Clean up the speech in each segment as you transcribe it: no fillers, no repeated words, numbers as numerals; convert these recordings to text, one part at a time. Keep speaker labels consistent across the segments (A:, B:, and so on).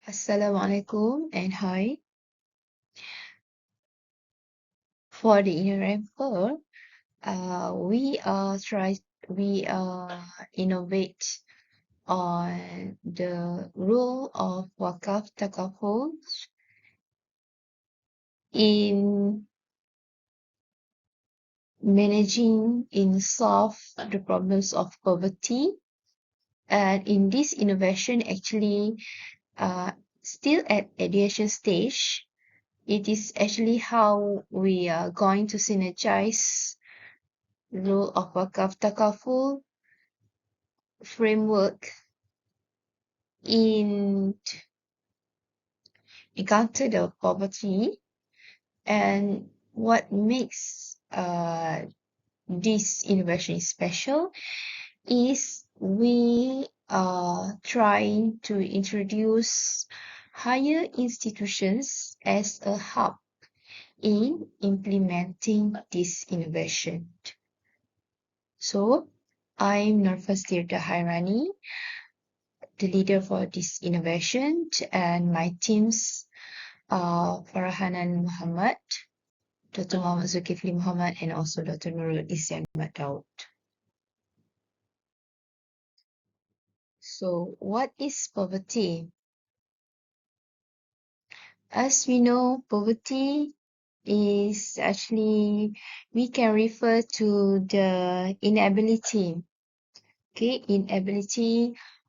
A: Assalamualaikum and hi. For the Inno Renper, we innovate on the role of wakaf takaful in solve the problems of poverty. And in this innovation, actually, still at ideation stage, it is actually how we are going to synergize role of wakaf takaful framework in encounter the poverty. And what makes this innovation special is we are trying to introduce higher institutions as a hub in implementing this innovation. So I'm Norfazlirda, the leader for this innovation, and my teams are Farhanan Muhammad, Dr. Muhammad Zulkifli Muhammad, and also Dr. Nurul Isyan Daud. So, what is poverty? As we know, poverty is actually, we can refer to the inability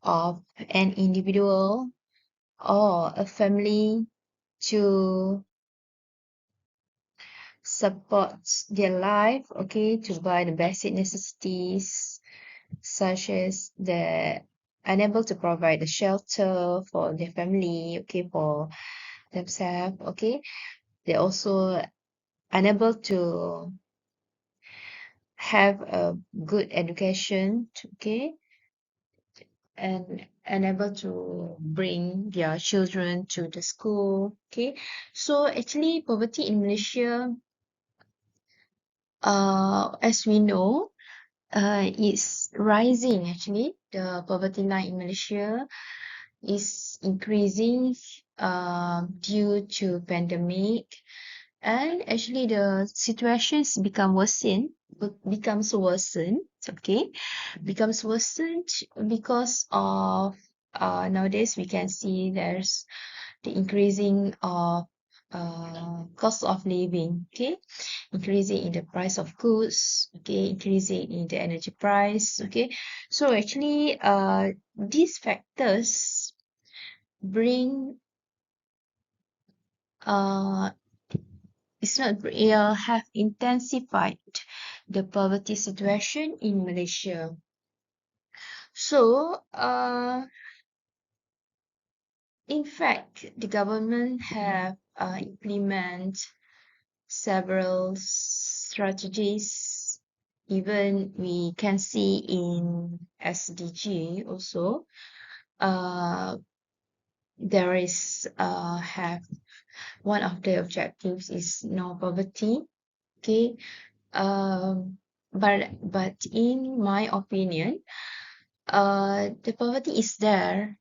A: of an individual or a family to support their life, to buy the basic necessities such as the unable to provide the shelter for their family, for themselves, They're also unable to have a good education, and unable to bring their children to the school, So actually, poverty in Malaysia, as we know, it's rising actually. The poverty line in Malaysia is increasing due to pandemic, and actually the situations becomes worsened, becomes worsened because of nowadays we can see there's the increasing of cost of living, increasing in the price of goods, increasing in the energy price, So actually, these factors bring have intensified the poverty situation in Malaysia. So, in fact, the government have implement several strategies. Even we can see in SDG also, there is have one of the objectives is no poverty. But in my opinion, the poverty is there.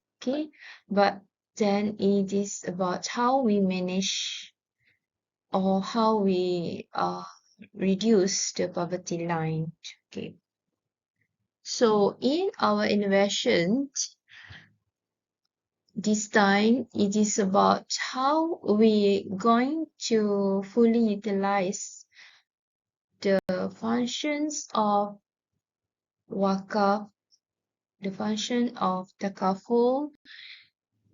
A: But then it is about how we manage or how we reduce the poverty line. So in our innovation, this time it is about how we going to fully utilize the functions of wakaf, the function of takaful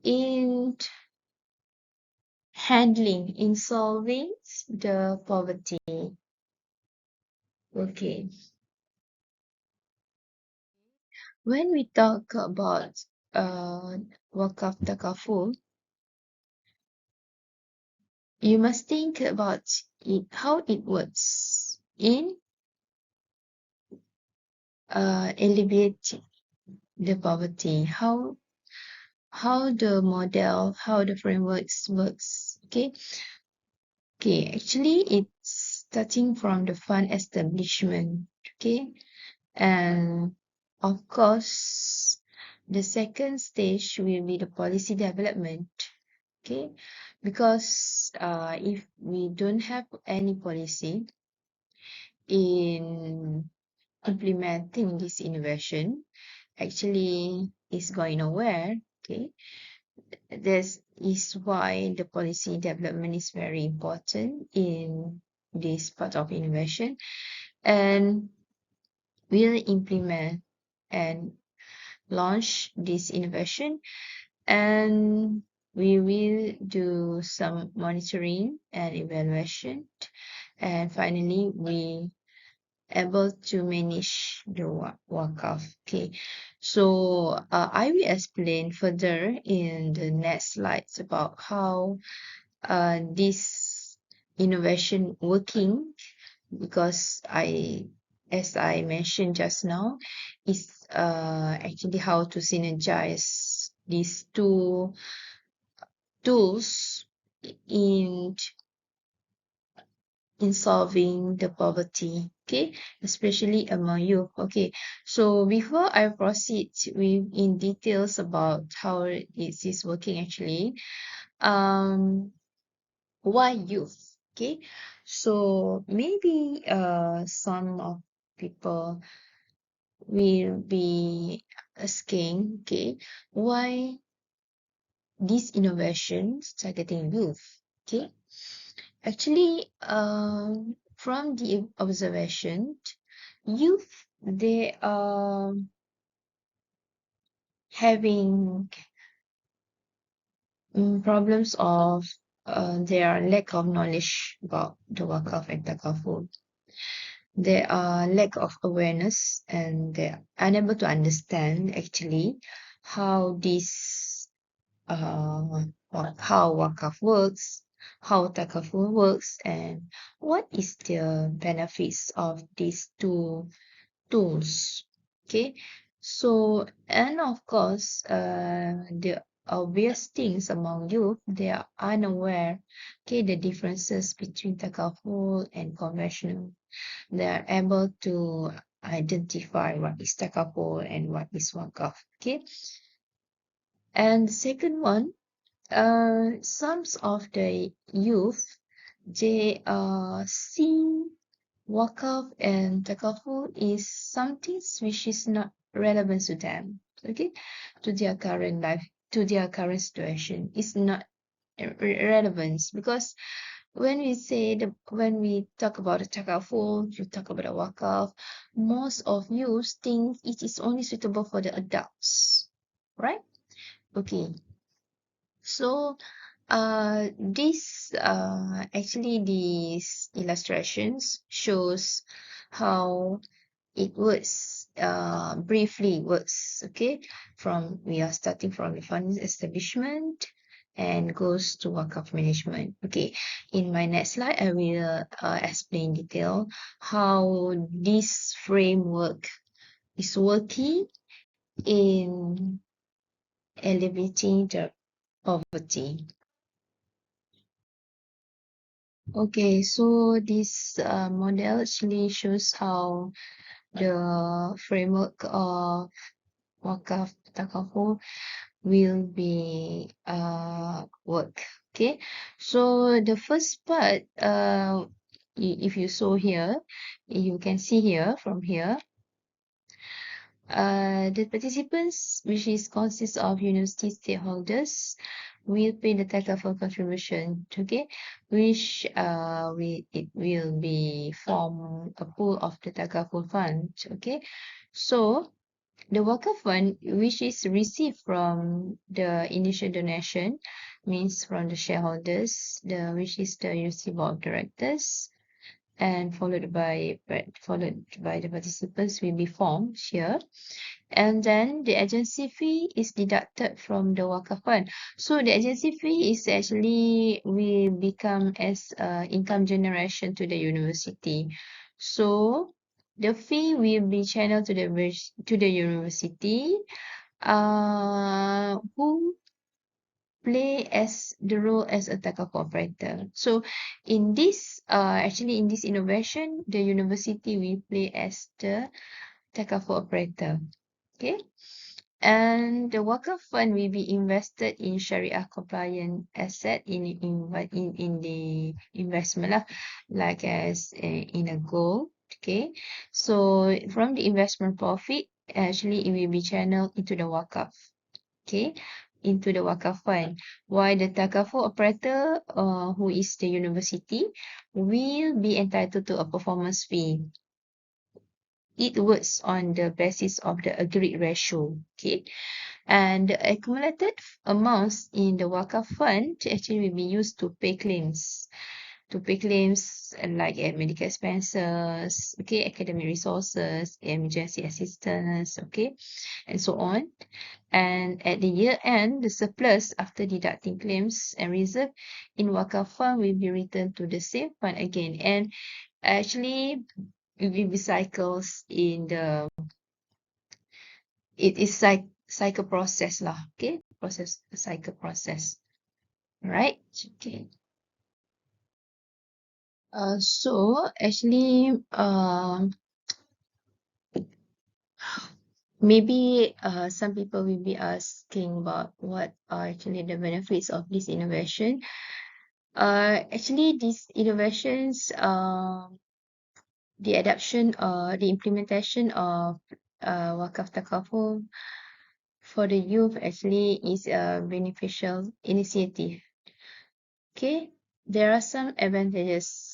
A: in in solving the poverty. When we talk about wakaf takaful, you must think about it, how it works in alleviating the poverty, how the model, how the frameworks works. Actually it's starting from the fund establishment. And of course The second stage will be the policy development. Okay, because if we don't have any policy in implementing this innovation, actually is going nowhere. Okay, this is why the policy development is very important in this part of innovation, and we'll implement and launch this innovation, and we will do some monitoring and evaluation, and finally we able to manage the work-off. Okay, so I will explain further in the next slides about how this innovation working, because as I mentioned just now, is actually how to synergize these two tools in solving the poverty, okay, especially among youth. Okay, so before I proceed with in details about how it is working actually, why youth? Okay, so maybe some of people will be asking, okay, why these innovations targeting youth? Okay, actually, from the observation, youth, they are having problems of their lack of knowledge about the wakaf and takaful. There are lack of awareness, and they're unable to understand actually how this how wakaf works, how takaful works, and what is the benefits of these two tools. Okay, so and of course, the obvious things among youth, they are unaware. Okay, the differences between takaful and conventional. They are able to identify what is takaful and what is wakaf. Okay, and the second one, some of the youth, they see wakaf and takaful is something which is not relevant to them, okay, to their current life, to their current situation. It's not relevant, because when we talk about the takaful, you talk about the wakaf, most of you think it is only suitable for the adults, right? Okay, so actually these illustrations shows how it works, briefly works. Okay, we are starting from the fund establishment and goes to wakaf management. Okay, in my next slide I will explain detail how this framework is working in alleviating the poverty. Okay, so this model actually shows how the framework of wakaf takaful will be work. Okay, so the first part, if you saw here, you can see here from here, the participants, which is consists of university stakeholders, will pay the takaful contribution, okay, which it will be from a pool of the takaful fund, okay. So the wakaf fund, which is received from the initial donation, means from the shareholders, which is the university board of directors, and followed by the participants, will be formed here, and then the agency fee is deducted from the wakaf fund. So the agency fee is actually will become as income generation to the university. So the fee will be channeled to the university, who play as the role as a takaful operator. So in this actually in this innovation, the university will play as the takaful operator. Okay, And the Wakaf fund will be invested in Sharia compliant asset in the investment lah, like as in a gold. Okay, so from the investment profit, actually it will be channeled into the Wakaf. Okay, into the Wakaf fund. While the Takaful operator, who is the university, will be entitled to a performance fee. It works on the basis of the agreed ratio. Okay, and the accumulated amounts in the Wakaf fund actually will be used to pay claims. Like medical expenses, okay, academic resources, emergency assistance, okay, and so on. And at the year end, the surplus after deducting claims and reserve in Wakaf fund will be returned to the same fund again. And actually, it will be cycles in the it is cycle process lah, okay, cycle process, right? Okay. So actually, maybe some people will be asking about what are actually the benefits of this innovation. Actually, these innovations, the adoption or the implementation of Wakaf Takaful for the youth actually is a beneficial initiative. Okay, there are some advantages,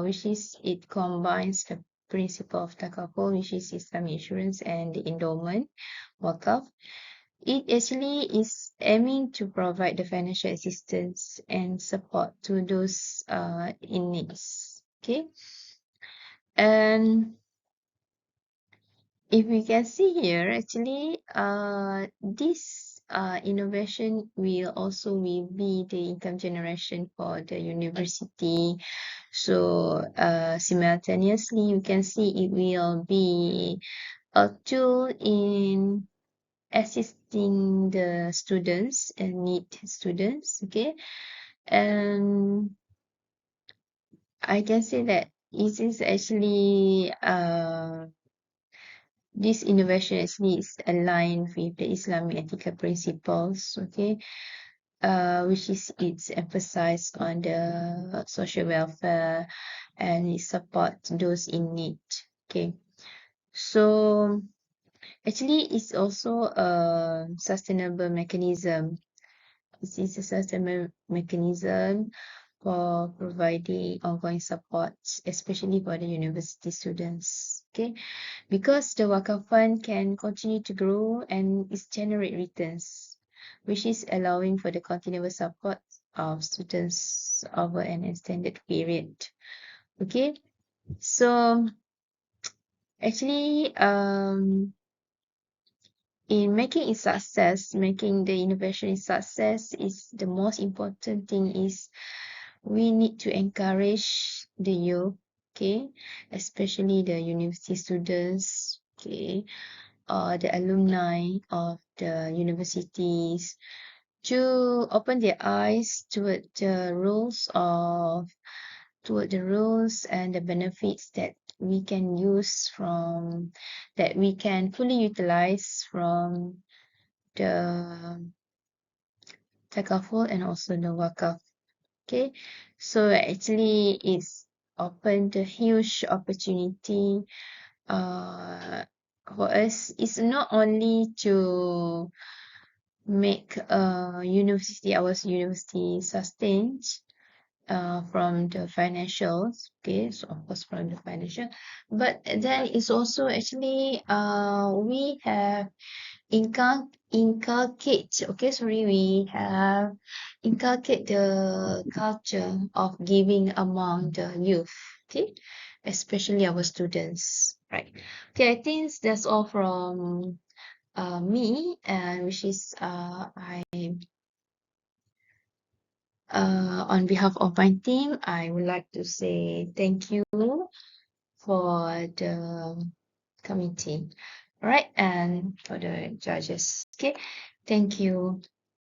A: which is it combines the principle of takaful, which is Islamic insurance, and the endowment, wakaf. It actually is aiming to provide the financial assistance and support to those in needs. Okay, and if we can see here, actually, this innovation will be the income generation for the university. So simultaneously, you can see it will be a tool in assisting the students and need students. Okay, and I can say that it is actually this innovation actually is aligned with the Islamic ethical principles, okay, which is it's emphasized on the social welfare and it supports those in need. Okay, so actually it's also a sustainable mechanism. This is a sustainable mechanism for providing ongoing support, especially for the university students. Okay, because the Wakaf fund can continue to grow and is generate returns, which is allowing for the continuous support of students over an extended period. Okay, so actually, in making it success, making the innovation a success is the most important thing is we need to encourage the youth, okay, especially the university students, okay, the alumni of the universities to open their eyes toward the rules and the benefits that we can use from that we can fully utilize from the takaful and also the wakaf. Okay, so actually it's opened a huge opportunity for us. It's not only to make our university sustained from the financials, okay, so of course from the financial, but then it's also actually we have we have inculcate the culture of giving among the youth, okay, especially our students, right? Okay, I think that's all from me, and which is on behalf of my team, I would like to say thank you for the committee, all right, and for the judges. Okay, thank you.